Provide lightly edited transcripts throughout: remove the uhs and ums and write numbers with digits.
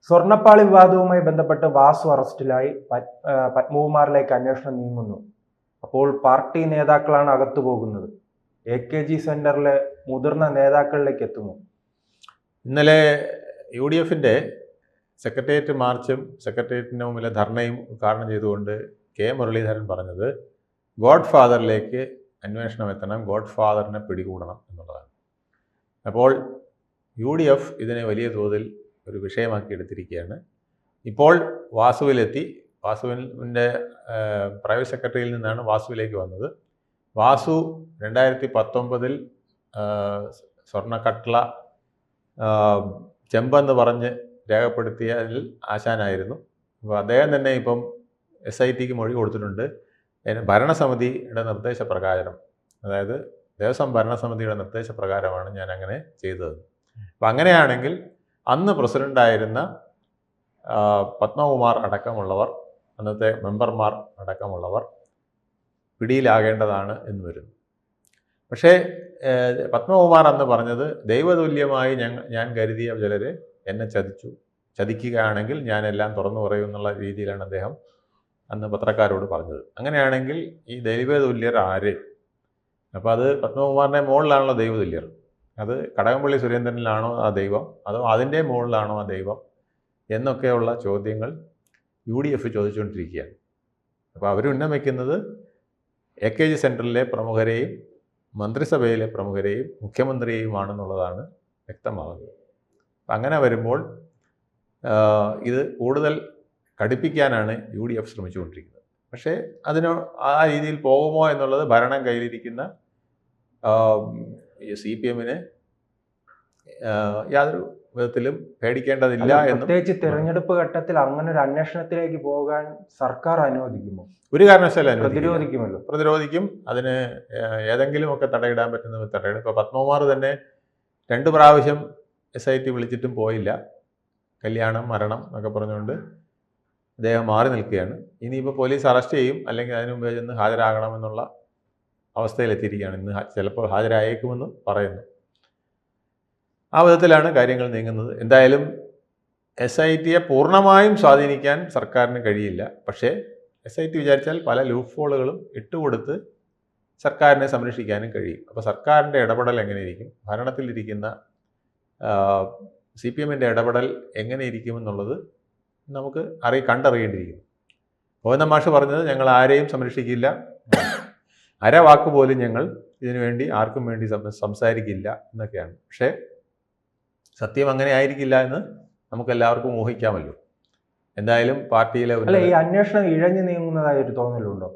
സ്വർണ്ണപ്പാളി വിവാദവുമായി ബന്ധപ്പെട്ട് വാസു അറസ്റ്റിലായി. പത്മകുമാറിലേക്ക് അന്വേഷണം നീങ്ങുന്നു. അപ്പോൾ പാർട്ടി നേതാക്കളാണ് അകത്തു പോകുന്നത്. AKG സെന്ററിലെ മുതിർന്ന നേതാക്കളിലേക്ക് എത്തുന്നു. ഇന്നലെ UDFിൻ്റെ സെക്രട്ടേറിയറ്റ് മാർച്ചും സെക്രട്ടേറിയറ്റിന് മുമ്പിലെ ധർണയും ഉദ്ഘാടനം ചെയ്തുകൊണ്ട് K മുരളീധരൻ പറഞ്ഞത് ഗോഡ് ഫാദറിലേക്ക് അന്വേഷണം എത്തണം, ഗോഡ് ഫാദറിനെ പിടികൂടണം എന്നുള്ളതാണ്. അപ്പോൾ UDF ഇതിനെ വലിയ തോതിൽ ഒരു വിഷയമാക്കി എടുത്തിരിക്കുകയാണ്. ഇപ്പോൾ വാസുവിലെത്തി. വാസുവിൻ്റെ പ്രൈവറ്റ് സെക്രട്ടറിയിൽ നിന്നാണ് വാസുവിലേക്ക് വന്നത്. വാസു 2019 സ്വർണ്ണക്കട്ട്ള ചെമ്പെന്ന് പറഞ്ഞ് രേഖപ്പെടുത്തിയതിൽ ആശാനായിരുന്നു. അപ്പോൾ അദ്ദേഹം തന്നെ ഇപ്പം SITക്ക് മൊഴി കൊടുത്തിട്ടുണ്ട്. ഭരണസമിതിയുടെ നിർദ്ദേശപ്രകാരം, അതായത് ദേവസ്വം ഭരണസമിതിയുടെ നിർദ്ദേശപ്രകാരമാണ് ഞാൻ അങ്ങനെ ചെയ്തത്. അപ്പം അങ്ങനെയാണെങ്കിൽ അന്ന് പ്രസിഡൻ്റായിരുന്ന പത്മകുമാർ അടക്കമുള്ളവർ, അന്നത്തെ മെമ്പർമാർ അടക്കമുള്ളവർ പിടിയിലാകേണ്ടതാണ് എന്ന് വരുന്നു. പക്ഷേ പത്മകുമാർ അന്ന് പറഞ്ഞത് ദൈവതുല്യമായി ഞാൻ കരുതിയ ചിലർ എന്നെ ചതിക്കുകയാണെങ്കിൽ ഞാനെല്ലാം തുറന്നു പറയും എന്നുള്ള രീതിയിലാണ് അദ്ദേഹം അന്ന് പത്രക്കാരോട് പറഞ്ഞത്. അങ്ങനെയാണെങ്കിൽ ഈ ദൈവതുല്യർ ആര്? അപ്പോൾ അത് പത്മകുമാറിൻ്റെ മുകളിലാണല്ലോ ദൈവതുല്യർ. അത് കടകംപള്ളി സുരേന്ദ്രനിലാണോ ആ ദൈവം, അതോ അതിൻ്റെ മുകളിലാണോ ആ ദൈവം എന്നൊക്കെയുള്ള ചോദ്യങ്ങൾ UDF ചോദിച്ചുകൊണ്ടിരിക്കുകയാണ്. അപ്പോൾ അവർ ഉന്നമിക്കുന്നത് AKG സെൻറ്ററിലെ പ്രമുഖരെയും മന്ത്രിസഭയിലെ പ്രമുഖരെയും മുഖ്യമന്ത്രിയെയുമാണെന്നുള്ളതാണ് വ്യക്തമാകുന്നത്. അപ്പം അങ്ങനെ വരുമ്പോൾ ഇത് കൂടുതൽ കടുപ്പിക്കാനാണ് UDF ശ്രമിച്ചുകൊണ്ടിരിക്കുന്നത്. പക്ഷേ അതിന് ആ രീതിയിൽ പോകുമോ എന്നുള്ളത് ഭരണം കയ്യിലിരിക്കുന്ന CPMന് യാതൊരു വിധത്തിലും പേടിക്കേണ്ടതില്ല എന്ന്. പ്രത്യേകിച്ച് തെരഞ്ഞെടുപ്പ് ഘട്ടത്തിൽ അങ്ങനെ ഒരു അന്വേഷണത്തിലേക്ക് പോകാൻ സർക്കാർ അനുവദിക്കുമോ? ഒരു കാരണവശാലും പ്രതിരോധിക്കും. അതിന് ഏതെങ്കിലുമൊക്കെ തടയിടാൻ പറ്റുന്ന തടയിടും. ഇപ്പോൾ പത്മകുമാർ തന്നെ 2 പ്രാവശ്യം SIT വിളിച്ചിട്ടും പോയില്ല. കല്യാണം, മരണം എന്നൊക്കെ പറഞ്ഞുകൊണ്ട് അദ്ദേഹം മാറി നിൽക്കുകയാണ്. ഇനിയിപ്പോൾ പോലീസ് അറസ്റ്റ് ചെയ്യും, അല്ലെങ്കിൽ അതിനു മുമ്പ് ചെന്ന് ഹാജരാകണമെന്നുള്ള അവസ്ഥയിലെത്തിയിരിക്കുകയാണ്. ഇന്ന് ചിലപ്പോൾ ഹാജരായേക്കുമെന്ന് പറയുന്നു. ആ വിധത്തിലാണ് കാര്യങ്ങൾ നീങ്ങുന്നത്. എന്തായാലും SITയെ പൂർണ്ണമായും സ്വാധീനിക്കാൻ സർക്കാരിന് കഴിയില്ല. പക്ഷേ SIT വിചാരിച്ചാൽ പല ലൂപ്പ് ഹോളുകളും ഇട്ടുകൊടുത്ത് സർക്കാരിനെ സംരക്ഷിക്കാനും കഴിയും. അപ്പോൾ സർക്കാരിൻ്റെ ഇടപെടൽ എങ്ങനെയിരിക്കും, ഭരണത്തിലിരിക്കുന്ന CPMൻ്റെ ഇടപെടൽ എങ്ങനെയിരിക്കുമെന്നുള്ളത് നമുക്ക് കണ്ടറിയേണ്ടിയിരിക്കുന്നു. ഗോവിന്ദ മാഷ് പറഞ്ഞത് ഞങ്ങൾ ആരെയും സംരക്ഷിക്കില്ല, അരവാക്ക് പോലും ഞങ്ങൾ ഇതിനുവേണ്ടി ആർക്കും വേണ്ടി സംസാരിക്കില്ല എന്നൊക്കെയാണ്. പക്ഷേ സത്യം അങ്ങനെ ആയിരിക്കില്ല എന്ന് നമുക്കെല്ലാവർക്കും ഊഹിക്കാമല്ലോ. എന്തായാലും പാർട്ടിയിലെ ഈ അന്വേഷണം ഇഴഞ്ഞു നീങ്ങുന്നതായി ഒരു തോന്നലുണ്ടോ?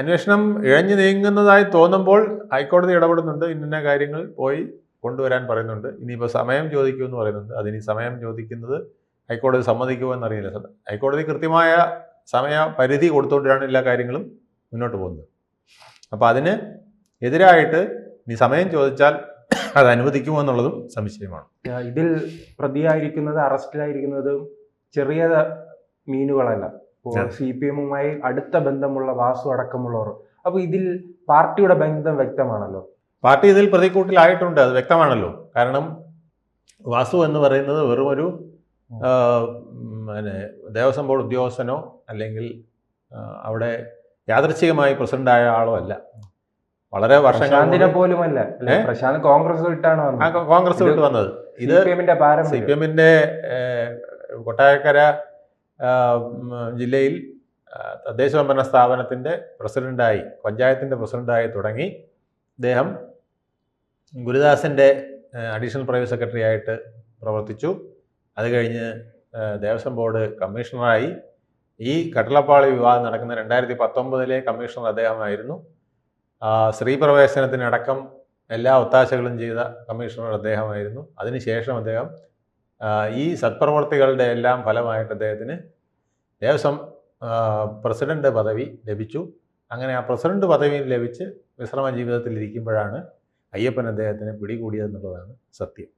അന്വേഷണം ഇഴഞ്ഞു നീങ്ങുന്നതായി തോന്നുമ്പോൾ ഹൈക്കോടതി ഇടപെടുന്നുണ്ട്. ഇന്ന കാര്യങ്ങൾ പോയി കൊണ്ടുവരാൻ പറയുന്നുണ്ട്. ഇനിയിപ്പോൾ സമയം ചോദിക്കുമെന്ന് പറയുന്നുണ്ട്. അതിന് സമയം ചോദിക്കുന്നത് ഹൈക്കോടതി സമ്മതിക്കുമോ എന്നറിയില്ല. ഹൈക്കോടതി കൃത്യമായ സമയപരിധി കൊടുത്തുകൊണ്ടാണ് എല്ലാ കാര്യങ്ങളും മുന്നോട്ട് പോകുന്നത്. അപ്പോൾ അതിന് എതിരായിട്ട് ഇനി സമയം ചോദിച്ചാൽ അത് അനുവദിക്കുമോ എന്നുള്ളതും സംശയമാണ്. ഇതിൽ പ്രതിയായിരിക്കുന്നത്, അറസ്റ്റിലായിരിക്കുന്നത് ചെറിയ മീനുകളല്ല. CPMുമായി അടുത്ത ബന്ധമുള്ള വാസു അടക്കമുള്ളവർ. അപ്പോൾ ഇതിൽ പാർട്ടിയുടെ ബന്ധം വ്യക്തമാണല്ലോ. പാർട്ടി ഇതിൽ പ്രതിക്കൂട്ടിലായിട്ടുണ്ട്, അത് വ്യക്തമാണല്ലോ. കാരണം വാസു എന്ന് പറയുന്നത് വെറുമൊരു ദേവസ്വം ബോർഡ് ഉദ്യോഗസ്ഥനോ അല്ലെങ്കിൽ അവിടെ യാദൃച്ഛികമായി പ്രസിഡന്റായ ആളോ അല്ല. വളരെ വർഷങ്ങൾ പോലുമല്ല. പ്രശാന്ത് കോൺഗ്രസ് വിട്ടാണ് കോൺഗ്രസ് വിട്ട് വന്നത്. ഇത് CPMന്റെ കൊട്ടാരക്കര ജില്ലയിൽ തദ്ദേശഭരണ സ്ഥാപനത്തിൻ്റെ പ്രസിഡന്റായി, പഞ്ചായത്തിൻ്റെ പ്രസിഡന്റായി തുടങ്ങി അദ്ദേഹം ഗുരുദാസിൻ്റെ അഡീഷണൽ പ്രൈവറ്റ് സെക്രട്ടറി ആയിട്ട് പ്രവർത്തിച്ചു. അത് കഴിഞ്ഞ് ദേവസ്വം ബോർഡ് കമ്മീഷണറായി. ഈ കട്ടളപ്പാളി വിവാദം നടക്കുന്ന 2019 കമ്മീഷണർ അദ്ദേഹമായിരുന്നു. സ്ത്രീ പ്രവേശനത്തിനടക്കം എല്ലാ ഒത്താശകളും ചെയ്ത കമ്മീഷണർ അദ്ദേഹമായിരുന്നു. അതിനുശേഷം അദ്ദേഹം ഈ സത്പ്രവർത്തികളുടെ എല്ലാം ഫലമായിട്ട് അദ്ദേഹത്തിന് ദേവസ്വം പ്രസിഡന്റ് പദവി ലഭിച്ചു. അങ്ങനെ ആ പ്രസിഡന്റ് പദവി ലഭിച്ച് വിശ്രമ ജീവിതത്തിലിരിക്കുമ്പോഴാണ് അയ്യപ്പൻ അദ്ദേഹത്തിന് പിടികൂടിയതെന്നുള്ളതാണ് സത്യം.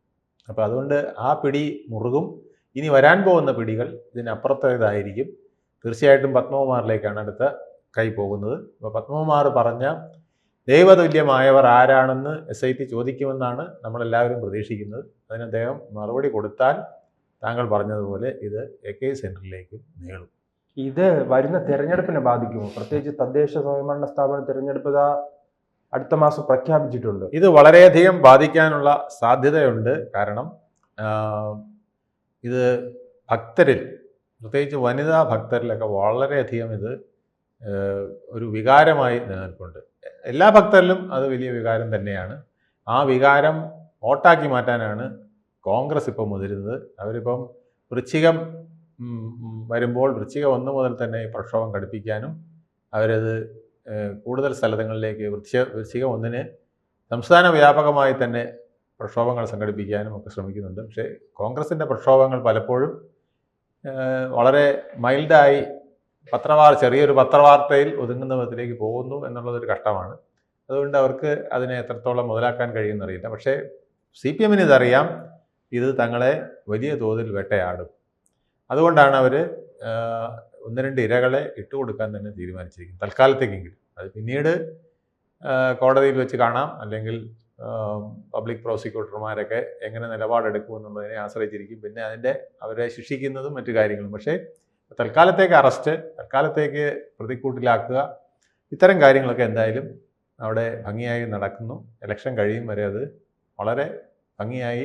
അപ്പോൾ അതുകൊണ്ട് ആ പിടി മുറുകും. ഇനി വരാൻ പോകുന്ന പിടികൾ ഇതിനപ്പുറത്തേതായിരിക്കും. തീർച്ചയായിട്ടും പത്മകുമാറിലേക്കാണ് അടുത്ത കൈ പോകുന്നത്. അപ്പോൾ പത്മകുമാർ പറഞ്ഞ ദൈവതുല്യമായവർ ആരാണെന്ന് SIT ചോദിക്കുമെന്നാണ് നമ്മളെല്ലാവരും പ്രതീക്ഷിക്കുന്നത്. അതിന് അദ്ദേഹം മറുപടി കൊടുത്താൽ താങ്കൾ പറഞ്ഞതുപോലെ ഇത് AK സെൻറ്ററിലേക്കും നീളും. ഇത് വരുന്ന തെരഞ്ഞെടുപ്പിനെ ബാധിക്കുമോ? പ്രത്യേകിച്ച് തദ്ദേശ സ്വയംഭരണ സ്ഥാപന തെരഞ്ഞെടുപ്പ് അടുത്ത മാസം പ്രഖ്യാപിച്ചിട്ടുണ്ട്. ഇത് വളരെയധികം ബാധിക്കാനുള്ള സാധ്യതയുണ്ട്. കാരണം ഇത് ഭക്തരിൽ, പ്രത്യേകിച്ച് വനിതാ ഭക്തരിലൊക്കെ വളരെയധികം ഇത് ഒരു വികാരമായി നിലനിൽക്കുന്നുണ്ട്. എല്ലാ ഭക്തരിലും അത് വലിയ വികാരം തന്നെയാണ്. ആ വികാരം വോട്ടാക്കി മാറ്റാനാണ് കോൺഗ്രസ് ഇപ്പോൾ മുതിരുന്നത്. അവരിപ്പം വൃശ്ചികം വരുമ്പോൾ വൃശ്ചികം 1 മുതൽ തന്നെ ഈ പ്രക്ഷോഭം ഘടിപ്പിക്കാനും അവരത് കൂടുതൽ സ്ഥലങ്ങളിലേക്ക് വൃശ്ചികം 1-ന് സംസ്ഥാന വ്യാപകമായി തന്നെ പ്രക്ഷോഭങ്ങൾ സംഘടിപ്പിക്കാനും ഒക്കെ ശ്രമിക്കുന്നുണ്ട്. പക്ഷേ കോൺഗ്രസിൻ്റെ പ്രക്ഷോഭങ്ങൾ പലപ്പോഴും വളരെ മൈൽഡായി ചെറിയൊരു പത്രവാർത്തയിൽ ഒതുങ്ങുന്ന വിധത്തിലേക്ക് പോകുന്നു എന്നുള്ളതൊരു കഷ്ടമാണ്. അതുകൊണ്ട് അവർക്ക് അതിനെ എത്രത്തോളം മുതലാക്കാൻ കഴിയുമെന്നറിയില്ല. പക്ഷേ CPM-ന് ഇതറിയാം, ഇത് തങ്ങളെ വലിയ തോതിൽ വേട്ടയാടും. അതുകൊണ്ടാണ് അവർ 1-2 ഇരകളെ ഇട്ടുകൊടുക്കാൻ തന്നെ തീരുമാനിച്ചിരിക്കുന്നത്, തൽക്കാലത്തേക്കെങ്കിലും. അത് പിന്നീട് കോടതിയിൽ വെച്ച് കാണാം, അല്ലെങ്കിൽ പബ്ലിക് പ്രോസിക്യൂട്ടർമാരൊക്കെ എങ്ങനെ നിലപാടെടുക്കുമെന്നുള്ളതിനെ ആശ്രയിച്ചിരിക്കും. പിന്നെ അവരെ ശിക്ഷിക്കുന്നതും മറ്റു കാര്യങ്ങളും. പക്ഷേ തൽക്കാലത്തേക്ക് അറസ്റ്റ്, തൽക്കാലത്തേക്ക് പ്രതിക്കൂട്ടിലാക്കുക, ഇത്തരം കാര്യങ്ങളൊക്കെ എന്തായാലും അവിടെ ഭംഗിയായി നടക്കുന്നു. ഇലക്ഷൻ കഴിയും വരെ അത് വളരെ ഭംഗിയായി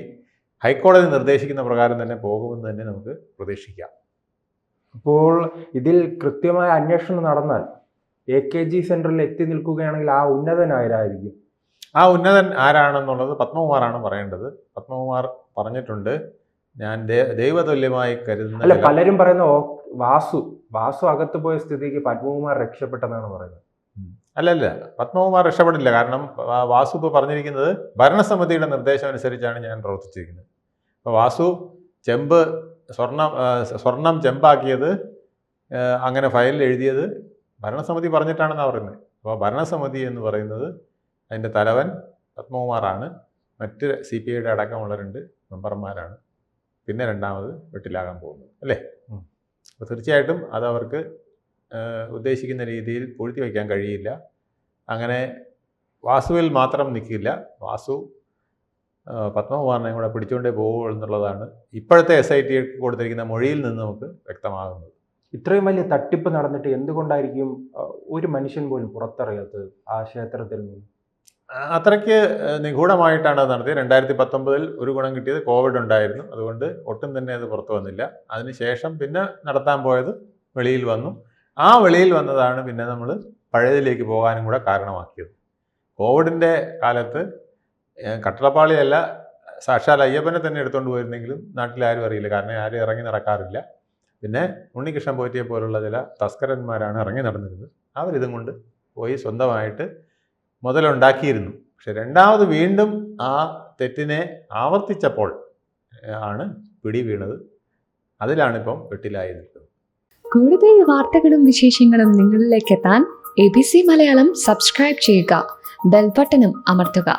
ഹൈക്കോടതി നിർദ്ദേശിക്കുന്ന പ്രകാരം തന്നെ പോകുമെന്ന് തന്നെ നമുക്ക് പ്രതീക്ഷിക്കാം. അപ്പോൾ ഇതിൽ കൃത്യമായ അന്വേഷണം നടന്നാൽ AKG സെന്ററിൽ എത്തി നിൽക്കുകയാണെങ്കിൽ ആ ഉന്നതൻ ആരായിരിക്കും? ആ ഉന്നതൻ ആരാണെന്നുള്ളത് പത്മകുമാറാണ് പറയേണ്ടത്. പത്മകുമാർ പറഞ്ഞിട്ടുണ്ട്, ഞാൻ ദൈവതുല്യമായി കരുതുന്ന. അല്ല, പലരും പറയുന്ന വാസു അകത്ത് പോയ സ്ഥിതിക്ക് പത്മകുമാർ രക്ഷപ്പെട്ടെന്നാണ് പറയുന്നത്. അല്ലല്ല, പത്മകുമാർ രക്ഷപ്പെടില്ല. കാരണം വാസു ഇപ്പോൾ പറഞ്ഞിരിക്കുന്നത് ഭരണസമിതിയുടെ നിർദ്ദേശം അനുസരിച്ചാണ് ഞാൻ പ്രവർത്തിച്ചിരിക്കുന്നത്. അപ്പോൾ വാസു സ്വർണം ചെമ്പാക്കിയത്, അങ്ങനെ ഫയലിൽ എഴുതിയത് ഭരണസമിതി പറഞ്ഞിട്ടാണെന്നാണ് പറയുന്നത്. അപ്പോൾ ഭരണസമിതി എന്ന് പറയുന്നത് അതിൻ്റെ തലവൻ പത്മകുമാറാണ്. മറ്റ് CPIയുടെ അടക്കമുള്ള 2 മെമ്പർമാരാണ്. പിന്നെ രണ്ടാമത് വെട്ടിലാകാൻ പോകുന്നത്, അല്ലേ? അപ്പോൾ തീർച്ചയായിട്ടും അതവർക്ക് ഉദ്ദേശിക്കുന്ന രീതിയിൽ പൂഴ്ത്തി വയ്ക്കാൻ കഴിയില്ല. അങ്ങനെ വാസുവിൽ മാത്രം നിൽക്കില്ല. വാസു പത്മകുമാറിനെ കൂടെ പിടിച്ചുകൊണ്ടേ പോകുള്ളൂ എന്നുള്ളതാണ് ഇപ്പോഴത്തെ SIT കൊടുത്തിരിക്കുന്ന മൊഴിയിൽ നിന്ന് നമുക്ക് വ്യക്തമാകുന്നത്. ഇത്രയും വലിയ തട്ടിപ്പ് നടന്നിട്ട് എന്തുകൊണ്ടായിരിക്കും ഒരു മനുഷ്യൻ പോലും പുറത്തറിയാത്തത് ആ ക്ഷേത്രത്തിൽ നിന്ന്? അത്രയ്ക്ക് നിഗൂഢമായിട്ടാണ് അത് നടത്തിയത്. 2019-ൽ ഒരു ഗുണം കിട്ടിയത് കോവിഡ് ഉണ്ടായിരുന്നു. അതുകൊണ്ട് ഒട്ടും തന്നെ അത് പുറത്തു വന്നില്ല. അതിനുശേഷം പിന്നെ നടത്താൻ പോയത് വെളിയിൽ വന്നു. ആ വെളിയിൽ വന്നതാണ് പിന്നെ നമ്മൾ പഴയതിലേക്ക് പോകാനും കൂടെ കാരണമാക്കിയത്. കോവിഡിൻ്റെ കാലത്ത് കട്ടളപ്പാളിയല്ല, സാക്ഷാൽ അയ്യപ്പനെ തന്നെ എടുത്തുകൊണ്ട് പോയിരുന്നെങ്കിലും നാട്ടിലാരും അറിയില്ല. കാരണം ആരും ഇറങ്ങി നടക്കാറില്ല. പിന്നെ ഉണ്ണികൃഷ്ണൻ പോറ്റിയെ പോലുള്ള ചില തസ്കരന്മാരാണ് ഇറങ്ങി നടന്നിരുന്നത്. അവരിതും കൊണ്ട് പോയി സ്വന്തമായിട്ട് മുതലുണ്ടാക്കിയിരുന്നു. പക്ഷെ രണ്ടാമത് വീണ്ടും ആ തെറ്റിനെ ആവർത്തിച്ചപ്പോൾ ആണ് പിടി വീണത്. അതിലാണിപ്പം വെട്ടിലായി നിൽക്കുന്നത്. കൂടുതൽ വാർത്തകളും വിശേഷങ്ങളും നിങ്ങളിലേക്ക് എത്താൻ ABC മലയാളം സബ്സ്ക്രൈബ് ചെയ്യുക, ബെൽ ബട്ടണും അമർത്തുക.